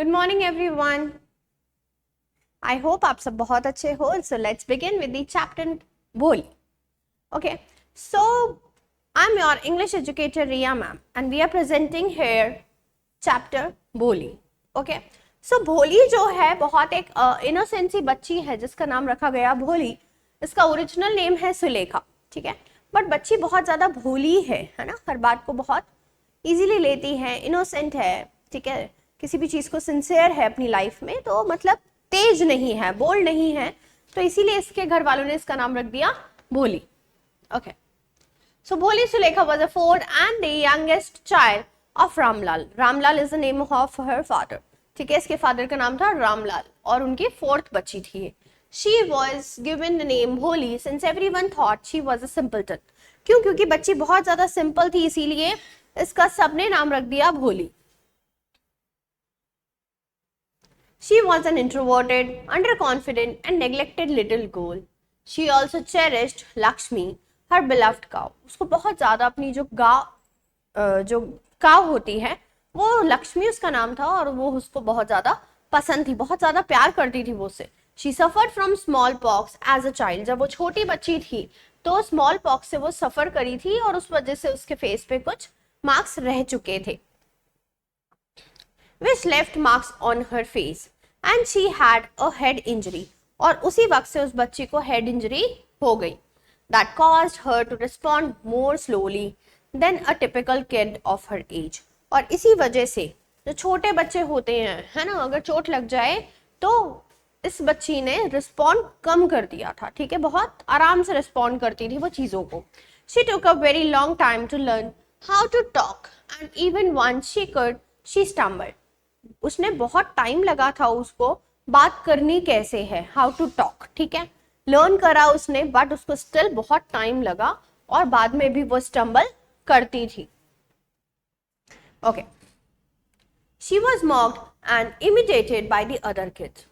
Good morning everyone. I hope आप सब बहुत अच्छे हो। So let's begin with the chapter Bholi. Okay, so I am your English educator Riya ma'am and we are presenting here chapter Bholi. Okay, so Bholi जो है बहुत एक इनोसेंट सी बच्ची है जिसका नाम रखा गया भोली। इसका ओरिजिनल नेम है सुलेखा, ठीक है। बट बच्ची बहुत ज्यादा भोली है ना, हर बात को बहुत इजीली लेती है, इनोसेंट है, ठीक है, किसी भी चीज को सिंसियर है अपनी लाइफ में, तो मतलब तेज नहीं है, बोल्ड नहीं है, तो इसीलिए इसके घर वालों ने इसका नाम रख दिया भोली। ओके, सो भोली Sulekha was a fourth and the youngest child of Ramlal. Ramlal is the name of her father, ठीक है, इसके फादर का नाम था रामलाल और उनकी फोर्थ बच्ची थी। She was given the name भोली since everyone thought she was a simpleton। क्यों? क्योंकि बच्ची बहुत ज्यादा सिंपल थी, इसीलिए इसका सबने नाम रख दिया भोली। She was an introverted, underconfident and neglected little girl. She also cherished Lakshmi, her beloved cow। उसको बहुत ज्यादा अपनी जो काव होती है वो लक्ष्मी उसका नाम था और वो उसको बहुत ज्यादा पसंद थी, बहुत ज्यादा प्यार करती थी वो उससे। She suffered from smallpox as a child। जब वो छोटी बच्ची थी तो स्मॉल पॉक्स से वो सफर करी थी और उस वजह से उसके फेस पे कुछ मार्क्स रह चुके थे, which left marks on her face and she had a head injury। और उसी वक्त से उस बच्ची को हेड इंजरी हो गई, that caused her to respond more slowly than a typical kid of her age। और इसी वजह से जो छोटे बच्चे होते हैं, है ना, अगर चोट लग जाए तो इस बच्ची ने रिस्पॉन्ड कम कर दिया था, ठीक है, बहुत आराम से रिस्पॉन्ड करती थी वो चीजों को। She took a very long time to learn how to talk and even once she could, she stumbled। उसने बहुत टाइम लगा था उसको बात करनी कैसे है, हाउ टू टॉक, ठीक है, लर्न करा उसने, बट उसको स्टिल बहुत टाइम लगा और बाद में भी वो स्टम्बल करती थी। Okay, she was mocked and imitated by the other kids.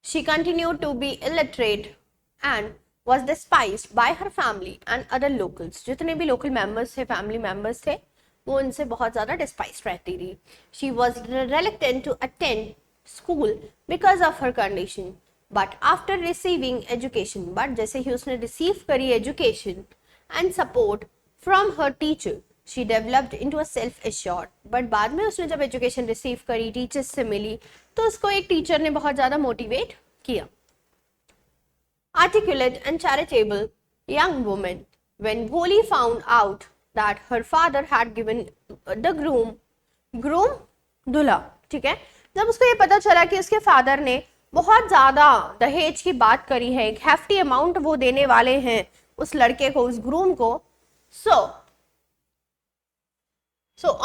She continued to be illiterate and was despised by her family and other locals. जितने भी लोकल मेंबर्स थे, फैमिली मेंबर्स थे, वो उनसे बहुत ज्यादा डिस्पाइस रहती थी। She was reluctant to attend school because of her condition but after receiving education. But जैसे ही उसने रिसीव करी education and support from her teacher, she developed into a self assured. But बाद में उसने जब एजुकेशन रिसीव करी, teachers से मिली, तो उसको एक टीचर ने बहुत ज्यादा मोटिवेट किया। Articulate and charitable young woman, when Bholi found out that her father had given the groom दूल्हा, ठीक है, जब उसको ये पता चला कि उसके फादर ने बहुत ज्यादा दहेज की बात करी है, एक हेफ्टी अमाउंट वो देने वाले हैं उस लड़के को, उस ग्रूम को, so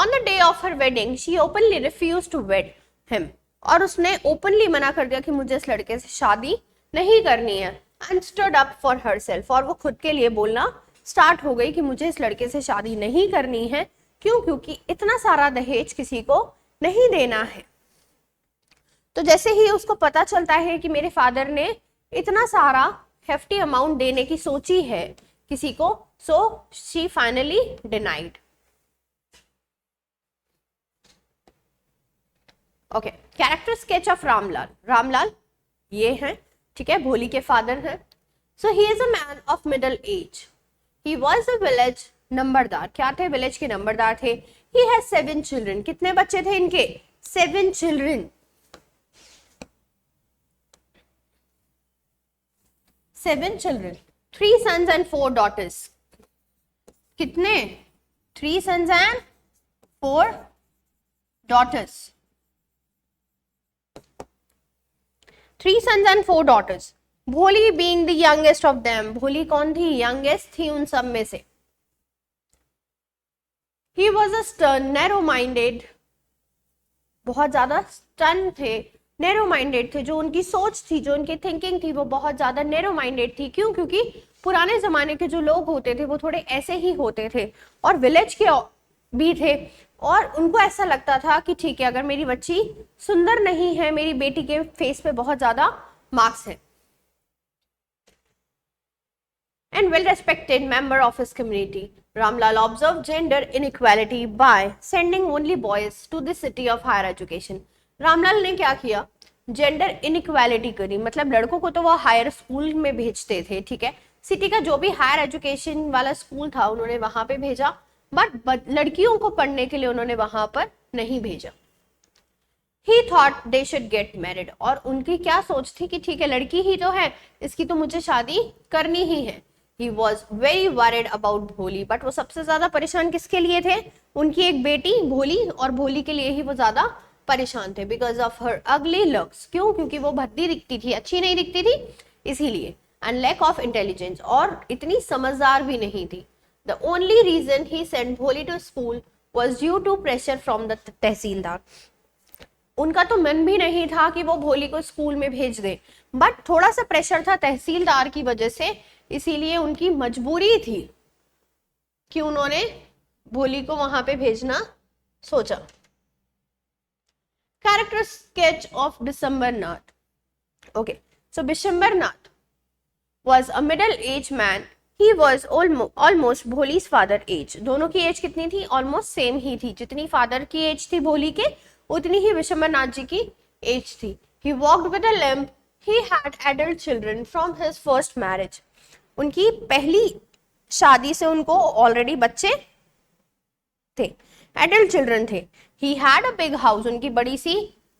on the day of her wedding she openly refused to wed him। और उसने ओपनली मना कर दिया कि मुझे इस लड़के से शादी नहीं करनी है, and stood up for herself। और वो खुद के लिए बोलना स्टार्ट हो गई कि मुझे इस लड़के से शादी नहीं करनी है। क्यों? क्योंकि इतना सारा दहेज किसी को नहीं देना है। तो जैसे ही उसको पता चलता है कि मेरे फादर ने इतना सारा हेफ्टी अमाउंट देने की सोची है किसी को, so she finally denied. Okay, character sketch of Ramlal. Ramlal ये हैं, ठीक है, भोली के फादर हैं। So he is a man of middle age. He was a village numberdar. क्या थे? विलेज के नंबरदार थे। He has 7 children। कितने बच्चे थे इनके? 7 children। 7 children, 3 sons and 4 daughters। कितने? 3 sons and 4 daughters। 3 sons and 4 daughters। भोली being the youngest of them. भोली कौन थी? यंगेस्ट थी उन सब में से। He was a stern narrow minded. बहुत ज्यादा स्टर्न थे, नैरो माइंडेड थे। जो उनकी सोच थी, जो उनकी थिंकिंग थी, वो बहुत ज्यादा नैरो माइंडेड थी। क्यों? क्योंकि पुराने जमाने के जो लोग होते थे वो थोड़े ऐसे ही होते थे और विलेज के भी थे, और उनको ऐसा लगता था कि ठीक है, अगर मेरी बच्ची सुंदर नहीं है, मेरी बेटी के फेस पे बहुत ज्यादा मार्क्स है। and well respected member of his community। Ramlal observe gender inequality by sending only boys to the city of higher education. Ramlal ने क्या किया, जेंडर इनइक्वालिटी करी, मतलब लड़कों को तो वो हायर स्कूल में भेजते थे, ठीक है, सिटी का जो भी हायर एजुकेशन वाला स्कूल था उन्होंने वहां पे भेजा, बट लड़कियों को पढ़ने के लिए उन्होंने वहां पर नहीं भेजा। ही thought they should get married, और उनकी क्या सोच थी कि ठीक है लड़की ही तो है, इसकी तो मुझे शादी करनी ही है। He was very worried about भोली, बट वो सबसे ज्यादा परेशान किसके लिए थे, उनकी एक बेटी भोली, और भोली के लिए ही वो ज्यादा परेशान थे, बिकॉज ऑफ हर अगली लुक्स। क्यों, क्योंकि वो भद्दी दिखती थी, अच्छी नहीं दिखती थी इसीलिए, एंड लैक ऑफ इंटेलिजेंस, और इतनी समझदार भी नहीं थी। The only reason he sent Bholi to school was due to pressure from the tehsildar. उनका तो मन भी नहीं था कि वो भोली को स्कूल में भेज दे, बट थोड़ा सा प्रेशर था तहसीलदार की वजह से, इसीलिए उनकी मजबूरी थी कि उन्होंने भोली को वहां पे भेजना सोचा। Character sketch of Bishambarnath. Okay, so Bishambarnath was a middle-aged man. He was almost Bholi's father age. दोनों की एज कितनी थी, ऑलमोस्ट सेम ही थी, जितनी फादर की एज थी भोली के उतनी ही विशंबरनाथ जी की एज थी। He walked with a limp. He had adult children from his first marriage. उनकी पहली शादी से उनको ऑलरेडी बच्चे थे, एडल्ट चिल्ड्रन थे। He had a big house. उनकी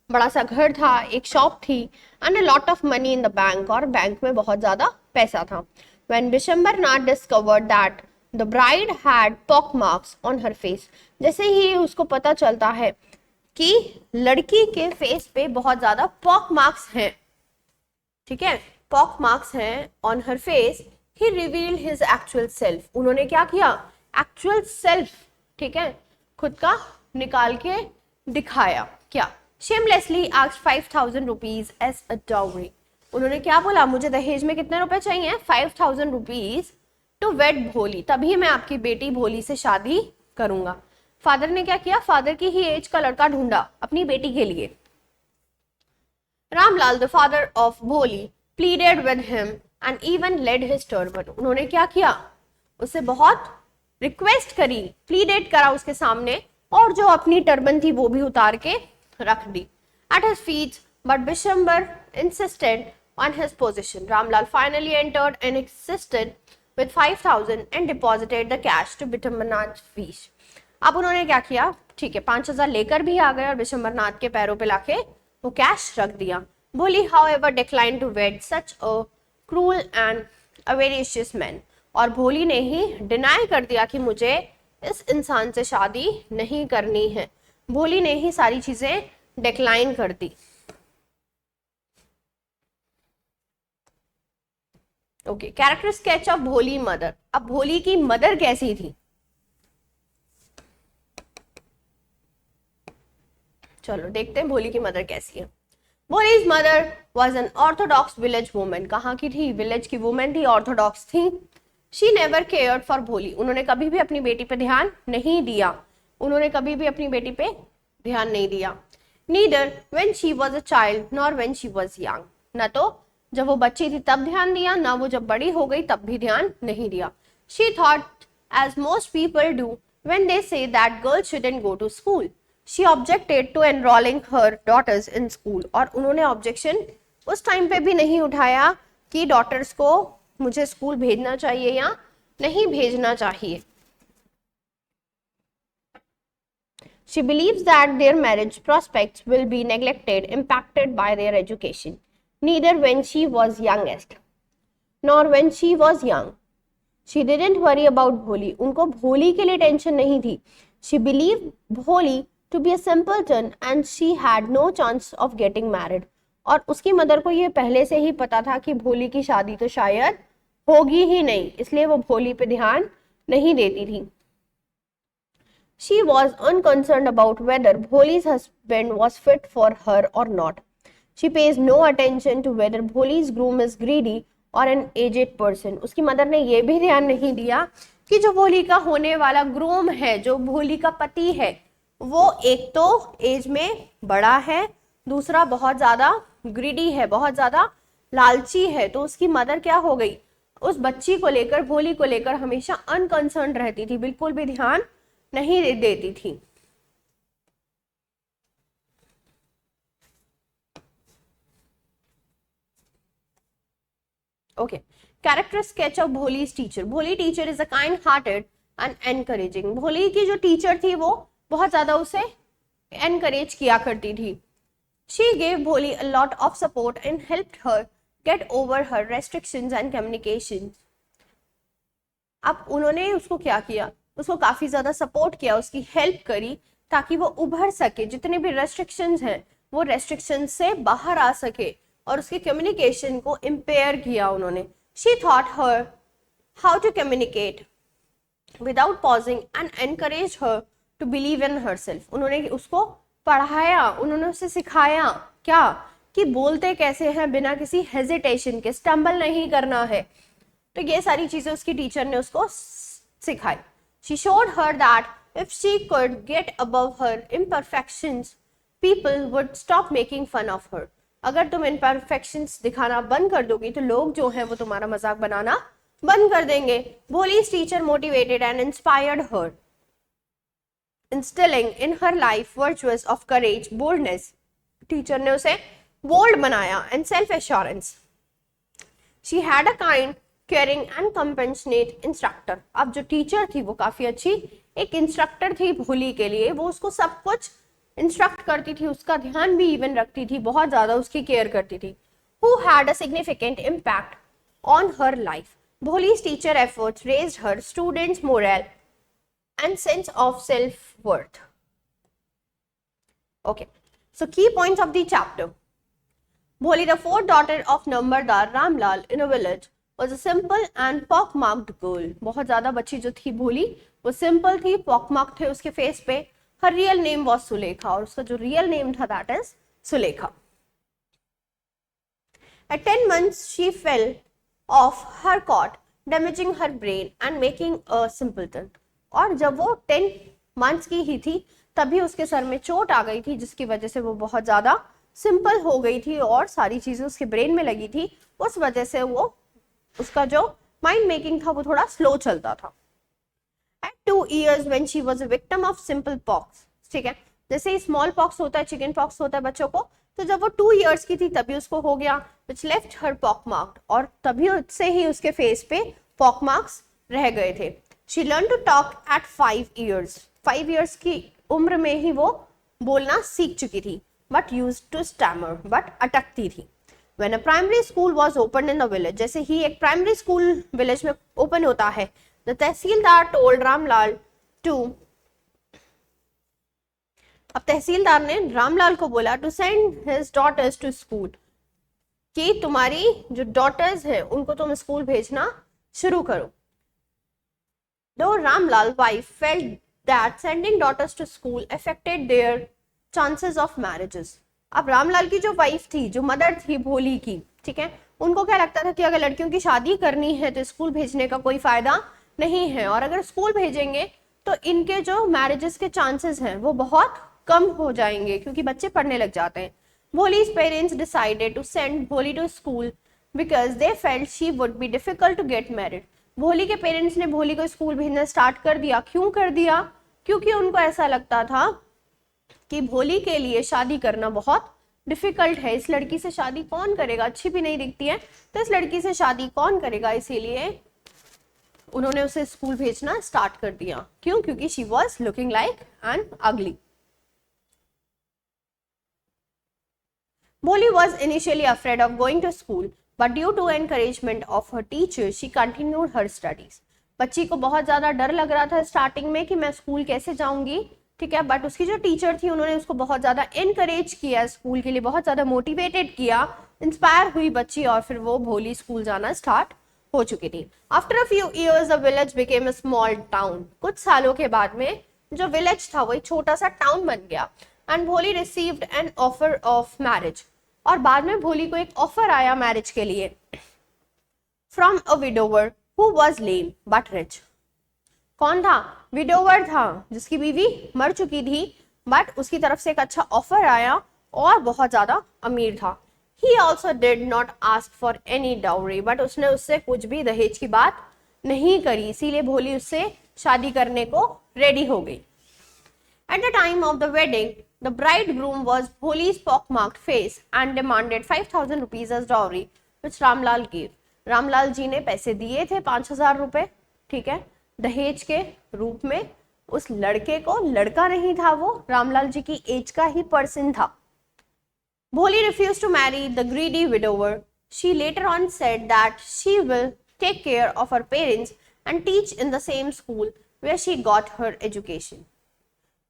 बड़ा सा घर था, एक शॉप थी, and a lot of money in the bank, और बैंक में बहुत ज्यादा पैसा था। When बिशंबरनाथ discovered that the bride had pock marks on her face, जैसे ही उसको पता चलता है कि लड़की के फेस पे बहुत ज्यादा पॉक मार्क्स हैं, ठीक है, पॉक मार्क्स हैं on her face, he revealed his actual self. उन्होंने क्या किया, एक्चुअल सेल्फ, ठीक है, खुद का निकाल के दिखाया। क्या, shamelessly asked 5,000 rupees as a dowry. उन्होंने क्या बोला, मुझे दहेज में कितने रुपए चाहिए, 5,000 रुपीज टू वेड भोली, तभी मैं आपकी बेटी भोली से शादी करूंगा। फादर ने क्या किया, फादर की ही एज का लड़का ढूंढा अपनी बेटी के लिए। Ramlal the father of Bholi pleaded with him and even laid his turban. उन्होंने क्या किया, उससे बहुत रिक्वेस्ट करी, प्लीडेड करा उसके सामने, और जो अपनी टर्बन थी वो भी उतार के रख दी at his feet, but Bishambar insisted on his position. Ramlal finally entered and insisted with 5,000 and deposited the cash to बिशंबरनाथ fees. अब उन्होंने क्या किया, ठीक है, 5,000 लेकर भी आ गए और बिशंबरनाथ के पैरों पे लाके वो कैश रख दिया। भोली however declined to wed such a cruel and avaricious man, और भोली ने ही डिनाई कर दिया कि मुझे इस इंसान से शादी नहीं करनी है। भोली ने ही सारी चीजें डिक्लाइन कर दी। ओके, कैरेक्टर स्केच ऑफ भोली मदर। अब भोली की मदर कैसी थी, चलो देखते हैं भोली की मदर कैसी है। Bholi's mother was an Orthodox village women. कहाँ की थी, विलेज की वुमेन थी, ऑर्थोडॉक्स थी। शी नेवर केयर्ड फॉर भोली। उन्होंने कभी भी अपनी बेटी पे ध्यान नहीं दिया, उन्होंने कभी भी अपनी बेटी पे ध्यान नहीं दिया। Neither when she was a child nor when she was young. ना तो जब वो बच्ची थी तब ध्यान दिया, ना वो जब बड़ी हो गई तब भी ध्यान नहीं दिया। She thought as most people do when they say that girls shouldn't go to school. She objected to enrolling her daughters in school. और उन्होंने ऑब्जेक्शन उस टाइम पे भी नहीं उठाया कि डॉटर्स को मुझे स्कूल भेजना चाहिए या नहीं भेजना चाहिए। She believes that their marriage prospects will be neglected, impacted by their education. Neither when she was youngest, nor when she was young. She didn't worry about Bholi. उनको भोली के लिए टेंशन नहीं थी। She believed Bholi to be a simpleton and she had no chance of getting married. और उसकी mother को ये पहले से ही पता था कि भोली की शादी तो शायद होगी ही नहीं, इसलिए वो भोली पे ध्यान नहीं देती थी। She was unconcerned about whether Bholi's husband was fit for her or not. She pays no attention to whether Bholi's groom is greedy or an aged person. उसकी मदर ने ये भी ध्यान नहीं दिया कि जो भोली का होने वाला ग्रूम है, जो भोली का पति है, वो एक तो एज में बड़ा है, दूसरा बहुत ज्यादा ग्रीडी है, बहुत ज्यादा लालची है। तो उसकी मदर क्या हो गई, उस बच्ची को लेकर, भोली को लेकर हमेशा अनकंसर्न रहती थी, बिल्कुल भी ध्यान नहीं देती थी। Okay, character sketch of Bholi's teacher. Bholi teacher is a kind hearted and encouraging. Bholi की जो टीचर थी वो बहुत ज्यादा उसे एनकरेज किया करती थी। She gave Bholi a lot of support and helped her get over her restrictions and communication. अब उन्होंने उसको क्या किया, उसको काफी ज्यादा सपोर्ट किया, उसकी हेल्प करी ताकि वो उभर सके, जितने भी रेस्ट्रिक्शंस हैं वो रेस्ट्रिक्शंस से बाहर आ सके, और उसके कम्युनिकेशन को इम्पेयर किया उन्होंने। She taught her how to communicate without pausing and encouraged her to believe in herself. उन्होंने उसको पढ़ाया, उन्होंने उसे सिखाया क्या, कि बोलते कैसे हैं बिना किसी हेजिटेशन के, स्टम्बल नहीं करना है। तो ये सारी चीजें उसकी टीचर ने उसको सिखाई। She showed her that if she could get above her imperfections, people would stop making fun of her. अगर तुम imperfections दिखाना बंद कर दोगी तो लोग जो हैं वो तुम्हारा मजाक बनाना बंद कर देंगे। Bholi's teacher motivated and inspired her, instilling in her life virtues of courage, boldness. Teacher ने उसे बोल्ड बनाया and self assurance. She had a kind, caring and compassionate instructor. अब जो टीचर थी वो काफी अच्छी एक इंस्ट्रक्टर थी भोली के लिए, वो उसको सब कुछ इंस्ट्रक्ट करती थी, उसका ध्यान भी इवन रखती थी, बहुत ज्यादा उसकी केयर करती थी। Who had a significant impact on her life. Bholi's teacher efforts raised her students' morale and sense of self-worth. Okay, so key points of the chapter. Bholi, the fourth daughter of Nambardar Ramlal in a village, was a simple and pockmarked girl. बहुत ज्यादा बच्ची जो थी भोली वो simple थी, pockmarked थे उसके फेस पे। Her real name was Sulekha, और उसका जो रियल नेम था that is Sulekha. At 10 months she fell off her cot, damaging her brain and making a simpleton. और जब वो 10 मंथ्स की ही थी तभी उसके सर में चोट आ गई थी, जिसकी वजह से वो बहुत ज्यादा सिंपल हो गई थी और सारी चीजें उसके ब्रेन में लगी थी। उस वजह से वो उसका जो माइंड मेकिंग था वो थोड़ा स्लो चलता था। At 2 years when she was a victim of simple pox, ठीक है, जैसे स्मॉल पॉक्स होता है, चिकन पॉक्स होता है बच्चों को, तो जब वो 2 years की थी तभी उसको हो गया, which left her pockmarked, और तभी से ही उसके फेस पे पॉक मार्क्स रह गए थे। She learned to talk at 5 years. 5 years की उम्र में ही वो बोलना सीख चुकी थी, but used to stammer, but अटकती थी। When a primary school was opened in the village, जैसे ही एक प्राइमरी स्कूल विलेज में ओपन होता है, the tehsildar told Ramlal to, अब तहसीलदार ने रामलाल को बोला to send his daughters to school, कि तुम्हारी जो डॉटर्स हैं उनको तुम स्कूल भेजना शुरू करो। Though Ramlal's wife felt that sending daughters to school affected their chances of marriages. अब रामलाल की जो वाइफ थी, जो मदर थी भोली की, ठीक है, उनको क्या लगता था कि अगर लड़कियों की शादी करनी है तो स्कूल भेजने का कोई फायदा नहीं है, और अगर स्कूल भेजेंगे तो इनके जो मैरिजेस के चांसेस हैं वो बहुत कम हो जाएंगे क्योंकि बच्चे पढ़ने लग जाते हैं। Bholi's parents decided to send Bholi to school because they felt she would be difficult to get married. भोली के पेरेंट्स ने भोली को स्कूल भेजना स्टार्ट कर दिया। क्यों कर दिया? क्योंकि उनको ऐसा लगता था कि भोली के लिए शादी करना बहुत डिफिकल्ट है, इस लड़की से शादी कौन करेगा, अच्छी भी नहीं दिखती है तो इस लड़की से शादी कौन करेगा, इसीलिए उन्होंने उसे स्कूल भेजना स्टार्ट कर दिया। क्यों? क्योंकि she was looking like and अगली। Bholi was initially afraid of going to school, but due to encouragement of her teacher, she continued her studies. बच्ची को बहुत ज़्यादा डर लग रहा था स्टार्टिंग में कि मैं स्कूल कैसे जाऊंगी, ठीक है, बट उसकी जो टीचर थी उन्होंने उसको बहुत ज़्यादा एनकरेज किया, स्कूल के लिए बहुत ज़्यादा मोटिवेटेड किया, इंस्पायर हुई बच्ची, और फिर वो भोली स्कूल जाना स्टार्ट हो चुकी थी। After a few years the village became a small town. कुछ सालों के बाद में जो विलेज था वो एक छोटा सा टाउन बन गया। एंड भोली received an offer of marriage, और बाद में भोली को एक ऑफर आया मैरिज के लिए from a widower who was lame but rich. कौन था? विडोवर था, जिसकी बीवी मर चुकी थी, बट उसकी तरफ से एक अच्छा ऑफर आया और बहुत ज्यादा अमीर था। He also did not ask for any dowry, but उसने उससे कुछ भी दहेज की बात नहीं करी, इसीलिए भोली उससे शादी करने को रेडी हो गई. At the time of the wedding, the bridegroom was Bholi's pockmarked face and demanded 5,000 rupees as dowry, which Ramlal gave. Ramlal ji ने पैसे दिए थे 5,000 रुपए, ठीक है, दहेज के रूप में. उस लड़के को, लड़का नहीं था वो, रामलाल जी की एज का ही पर्सन था. Bholi refused to marry the greedy widower. She later on said that she will take care of her parents and teach in the same school where she got her education.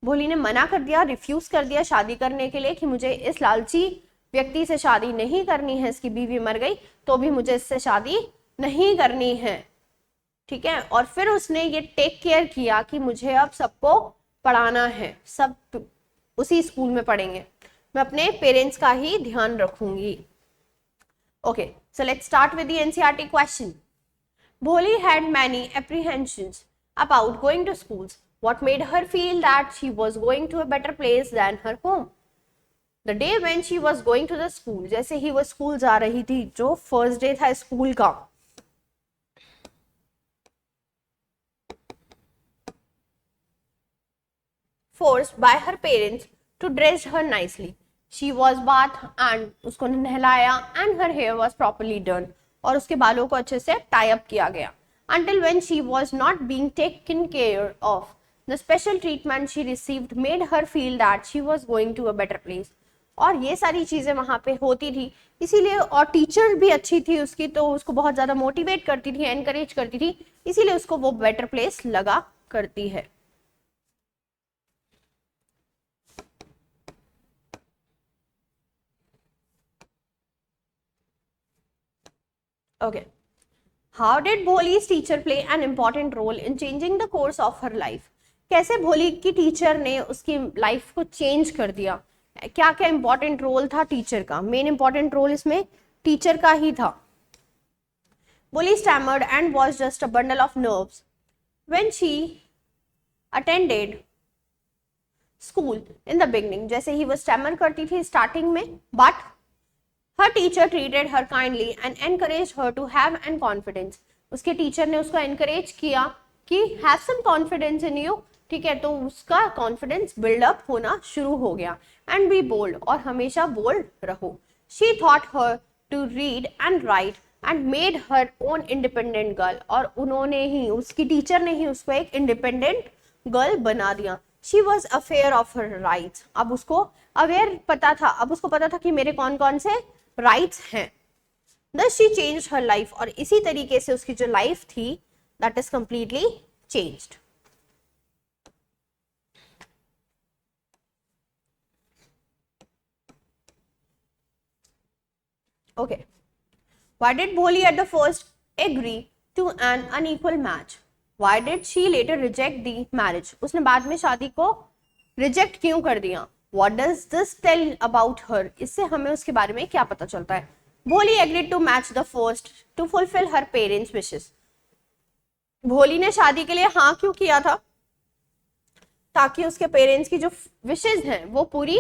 भोली ने मना कर दिया, refuse कर दिया शादी करने के लिए कि मुझे इस लालची व्यक्ति से शादी नहीं करनी है, इसकी बीवी मर गई तो भी मुझे इससे शादी नहीं करनी है, ठीक है. और फिर उसने ये टेक केयर किया कि मुझे अब सबको पढ़ाना है, सब उसी स्कूल में पढ़ेंगे, मैं अपने पेरेंट्स का ही ध्यान रखूंगी. Okay, so let's start with the NCERT question. Bholi had many apprehensions about going to schools. What made her feel that she was going to a better place than her home? The day when she was going to the school, जैसे ही वो school जा रही थी, जो first day था school का, forced by her parents to dress her nicely. She was bathed and उसको नहलाया, and her hair was properly done, और उसके बालों को अच्छे से टाई अप किया गया. Until when she was not being taken care of, the special treatment she received made her feel that she was going to a better place. और ये सारी चीजें वहां पे होती थी, इसीलिए, और टीचर भी अच्छी थी उसकी, तो उसको बहुत ज्यादा मोटिवेट करती थी, एनकरेज करती थी, इसीलिए उसको वो बेटर प्लेस लगा करती है. Okay, how did Bholi's teacher play an important role in changing the course of her life. कैसे भोली की टीचर ने उसकी लाइफ को चेंज कर दिया, क्या क्या इंपॉर्टेंट रोल था टीचर का. मेन इंपॉर्टेंट रोल इसमें टीचर का ही था. Bholi stammered and was just a bundle of nerves when she attended school in the beginning. जैसे ही वो स्टैमर करती थी स्टार्टिंग में, but her teacher treated her kindly and encourage her to have an confidence. उसके टीचर ने उसको encourage किया कि have some confidence in you, ठीक है, तो उसका कॉन्फिडेंस बिल्डअप होना शुरू हो गया. एंड बी बोल्ड, और हमेशा बोल्ड रहो. She taught her to read and write and made her own independent girl. और उन्होंने ही, उसकी टीचर ने ही उसको एक इंडिपेंडेंट गर्ल बना दिया. She was aware of her rights. अब उसको अवेयर पता था, अब उसको पता था कि मेरे कौन कौन से राइट्स हैं. Thus she changed her life, और इसी तरीके से उसकी जो लाइफ थी, that is completely changed. Okay. Why did Bholi at the first agree to an unequal match? Why did she later reject the marriage? उसने बाद में शादी को रिजेक्ट क्यों कर दिया? What does this tell about her? इससे हमें उसके बारे में क्या पता चलता है? Bholi agreed to match the first to fulfill her parents' wishes. भोली ने शादी के लिए हाँ क्यों किया था? ताकि उसके पेरेंट्स की जो विशेज हैं वो पूरी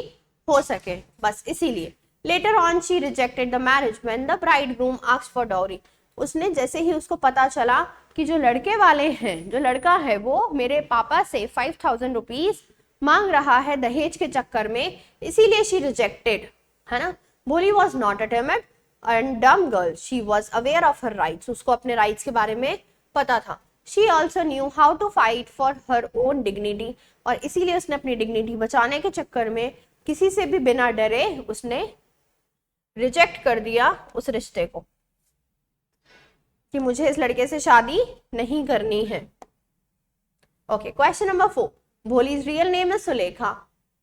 हो सके, बस इसीलिए. Later on she rejected the marriage when the bridegroom asked for dowry. उसने, जैसे ही उसको पता चला कि जो लड़के वाले हैं, जो लड़का है वो मेरे पापा से 5,000 रुपीज मांग रहा है दहेज के चक्कर में, इसीलिए शी रिजेक्टेड, है ना. Bholi was not a timid and dumb girl, she was aware of her rights. उसको अपने राइट्स के बारे में पता था. She also knew how to fight for her own dignity, और इसीलिए उसने अपनी डिग्निटी बचाने के चक्कर में किसी से भी बिना डरे उसने रिजेक्ट कर दिया उस रिश्ते को कि मुझे इस लड़के से शादी नहीं करनी है. Okay, question number 4. Bholi's real name is Sulekha.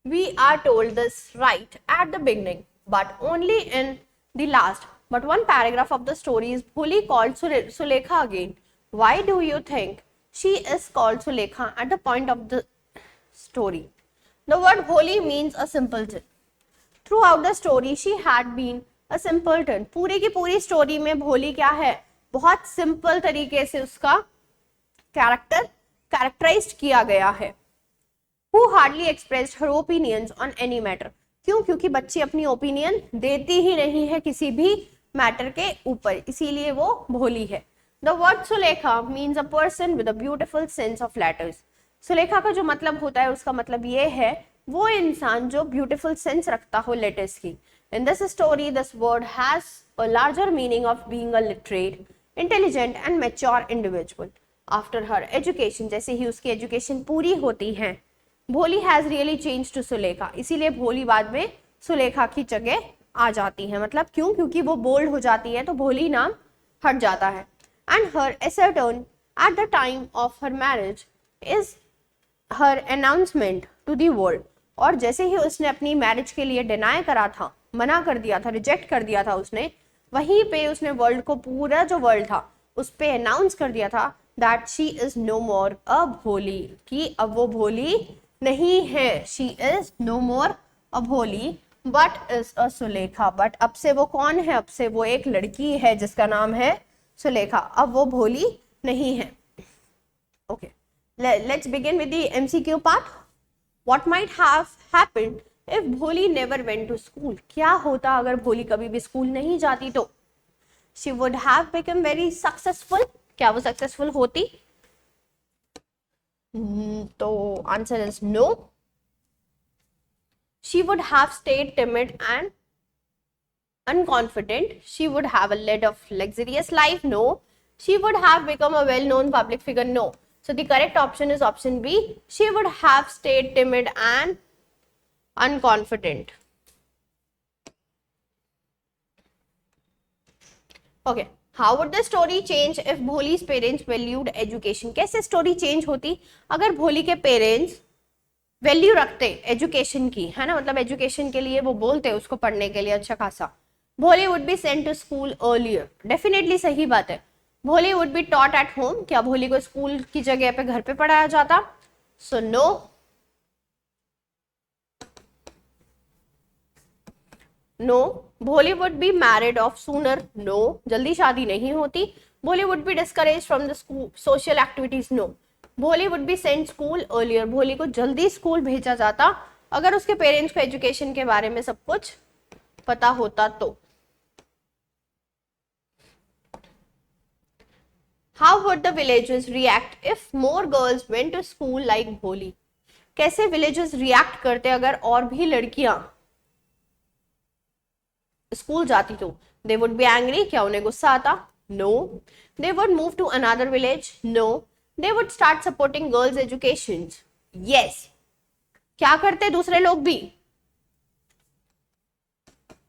We are told this right at the beginning, but only in the last. But one paragraph of the story is Bholi called Sulekha again. Why do you think she is called Sulekha at the point of the story? The word Bholi means a simpleton. Throughout the story, she had been a simpleton. पूरी की पूरी story में भोली क्या है? बहुत simple तरीके से उसका कैरेक्टराइज्ड किया गया है. Who hardly expressed her opinions on any matter. क्यों? क्योंकि बच्ची अपनी ओपिनियन देती ही नहीं है किसी भी मैटर के ऊपर, इसीलिए वो भोली है। The word Sulekha means a person with a beautiful sense of letters. Sulekha का जो मतलब होता है, उसका मतलब ये है वो इंसान जो ब्यूटिफुल सेंस रखता हो लेटर्स की। In this story this word has a larger meaning of being a literate, intelligent and mature individual after her education. जैसे ही उसकी एजुकेशन पूरी होती है, Bholi has really change to Sulekha, इसीलिए भोली बाद में सुलेखा की जगह आ जाती है। मतलब क्यों? क्योंकि वो बोल्ड हो जाती है तो भोली नाम हट जाता है। And her assertion at the time of her marriage is her announcement to the world। और जैसे ही उसने अपनी मैरिज के लिए डिनाई करा था, मना कर दिया था, रिजेक्ट कर दिया था उसने, वहीं पे उसने वर्ल्ड को, पूरा जो वर्ल्ड था उस पे अनाउंस कर दिया था दैट शी इज नो मोर अ भोली, कि अब वो भोली नहीं है। शी इज नो मोर अ भोली but is a Sulekha. But अब से वो कौन है? अब से वो एक लड़की है जिसका नाम है सुलेखा। अब वो भोली नहीं है। Okay, let's begin with the MCQ part. What might have happened if भोली never went to school? क्या होता अगर भोली कभी भी स्कूल नहीं जाती तो? She would have become very successful. क्या वो सक्सेसफुल होती? तो answer is no. She would have stayed timid and unconfident. She would have led a luxurious life. No. She would have become a well-known public figure. No. So the correct option is option B. She would have stayed timid and unconfident. Okay. How would the story change if Bholi's parents valued education? कैसे story change होती अगर भोली के parents value रखते education की, है ना? मतलब एजुकेशन के लिए वो बोलते उसको पढ़ने के लिए अच्छा खासा। Bholi would be sent to school earlier. Definitely सही बात है। Bholi would be taught at home. क्या भोली को स्कूल की जगह पे घर पे पढ़ाया जाता? So no. No. Bholi would be married off sooner. No, जल्दी शादी नहीं होती। Bholi would be discourage from the school social activities. No. Bholi would be sent school earlier. Bholi को जल्दी स्कूल भेजा जाता अगर उसके पेरेंट्स को एजुकेशन के बारे में सब कुछ पता होता तो। How would the villagers react if more girls went to school like भोली? कैसे विलेजेस रिएक्ट करते अगर और भी लड़कियां स्कूल जाती तो? They would be angry. क्या उन्हें गुस्सा आता? No. They would move to another village. No. They would start supporting girls education. Yes. क्या करते दूसरे लोग भी?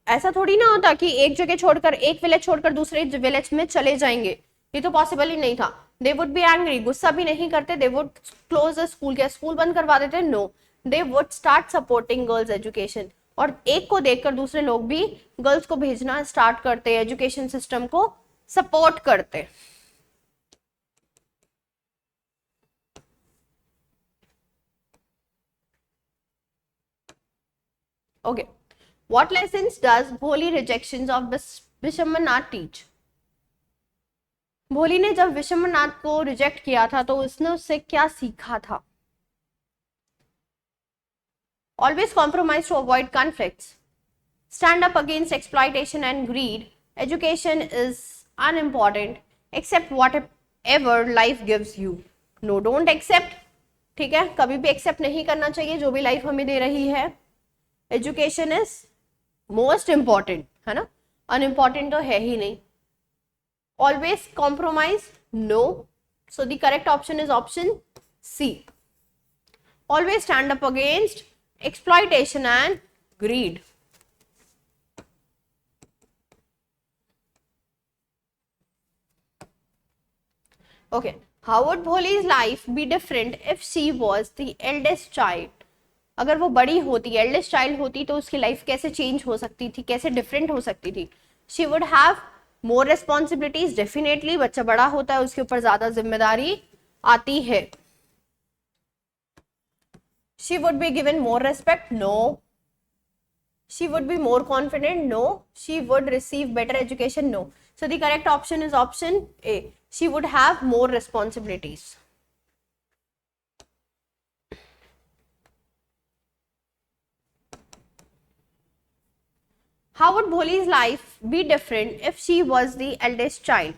ऐसा थोड़ी ना होता कि एक जगह छोड़कर, एक विलेज छोड़कर दूसरे विलेज में चले जाएंगे, ये तो पॉसिबल ही नहीं था। They would be angry. गुस्सा भी नहीं करते। They would close the school. क्या स्कूल बंद करवा देते? No. They would start supporting girls education. और एक को देखकर दूसरे लोग भी गर्ल्स को भेजना स्टार्ट करते, एजुकेशन सिस्टम को सपोर्ट करते। ओके, व्हाट लेसन्स डज भोली रिजेक्शंस ऑफ विषमनाथ टीच? भोली ने जब विषमनाथ को रिजेक्ट किया था तो उसने उससे क्या सीखा था? Always compromise to avoid conflicts. Stand up against exploitation and greed. Education is unimportant. Accept whatever life gives you. No, don't accept. ठीक है, कभी भी एक्सेप्ट नहीं करना चाहिए जो भी लाइफ हमें दे रही है। एजुकेशन इज मोस्ट इंपॉर्टेंट, है ना? अनइम्पॉर्टेंट तो है ही नहीं। Always compromise? No. So the correct option is option C. Always stand up against exploitation and greed. Okay, how would Bholi's life be different if she was the eldest child? अगर वो बड़ी होती, eldest child होती, तो उसकी life कैसे change हो सकती थी, कैसे डिफरेंट हो सकती थी? She would have more responsibilities. Definitely, बच्चा बड़ा होता है उसके ऊपर ज्यादा जिम्मेदारी आती है। She would be given more respect? No. She would be more confident? No. She would receive better education? No. So the correct option is option A. She would have more responsibilities. How would Bholi's life be different if she was the eldest child?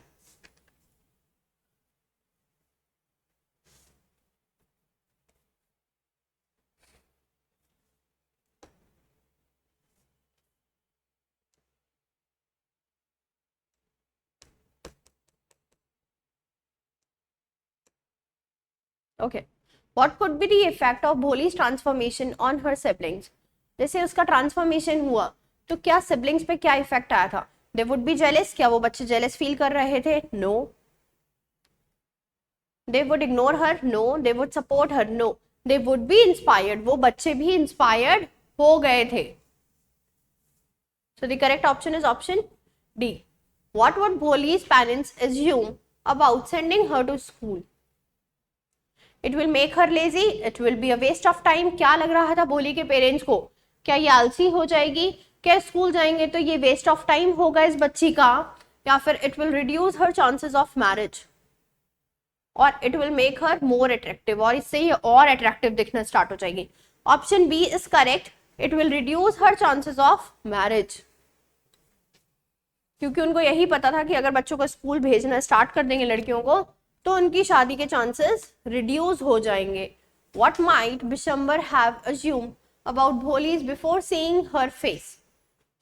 Okay. What could be the effect of Bholi's transformation on her siblings? जैसे उसका transformation हुआ तो क्या siblings पे क्या effect आया था? They would be jealous, क्या वो बच्चे जेलस फील कर रहे थे? No. They would ignore her? No. They would support her? No. They would be inspired, वो बच्चे भी इंस्पायर्ड हो गए थे. So the correct option is option D. What would Bholi's parents assume about sending her to school? It will make her lazy. It will be a waste of time. क्या लग रहा था भोली के पेरेंट्स को? क्या ये आलसी हो जाएगी? क्या स्कूल जाएंगे तो ये वेस्ट ऑफ टाइम होगा इस बच्ची का? या फिर it will reduce her chances of marriage, और it will make her more attractive, और इससे ये और अट्रैक्टिव दिखना स्टार्ट हो जाएगी. Option B is correct. It will reduce her chances of marriage, क्योंकि उनको यही पता था कि अगर बच्चों को स्कूल भेजना स्टार्ट कर देंगे लड़कियों को तो उनकी शादी के चांसेस रिड्यूस हो जाएंगे. What might Bishambar have assumed about Bholi's before seeing her face?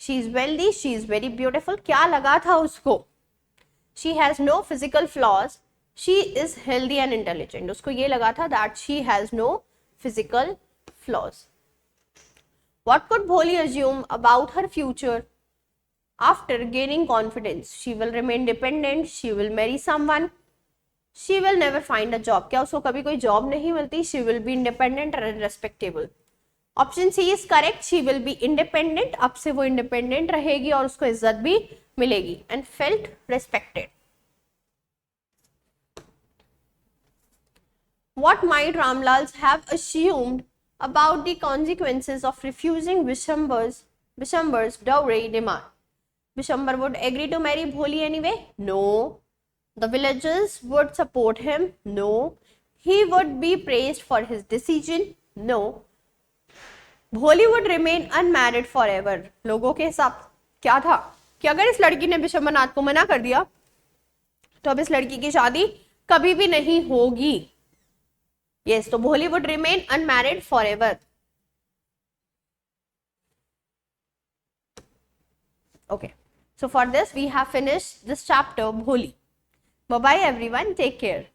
She is wealthy, she is very beautiful. क्या लगा था उसको? She has no physical flaws. She is healthy and intelligent. उसको ये लगा था that she has no physical flaws. What could Bholi assume about her future after gaining confidence? She will remain dependent. She will marry someone. She will never find a job. क्या उसको कभी कोई job नहीं मिलती? She will be independent and respectable. Option C is correct. She will be independent. अब से वो independent रहेगी और उसको इज्जत भी मिलेगी. And felt respected. What might Ramlal have assumed about the consequences of refusing Bishambar's dowry demand? Bishambar would agree to marry Bholi anyway? No. The villagers would support him? No. He would be praised for his decision? No. Bholi would remain unmarried forever. लोगों के हिसाब क्या था कि अगर इस लड़की ने बिशंबरनाथ को मना कर दिया तो अब इस लड़की की शादी कभी भी नहीं होगी. Yes, so Bholi would remain unmarried forever. Okay, so for this we have finished this chapter Bholi. Bye bye everyone, take care.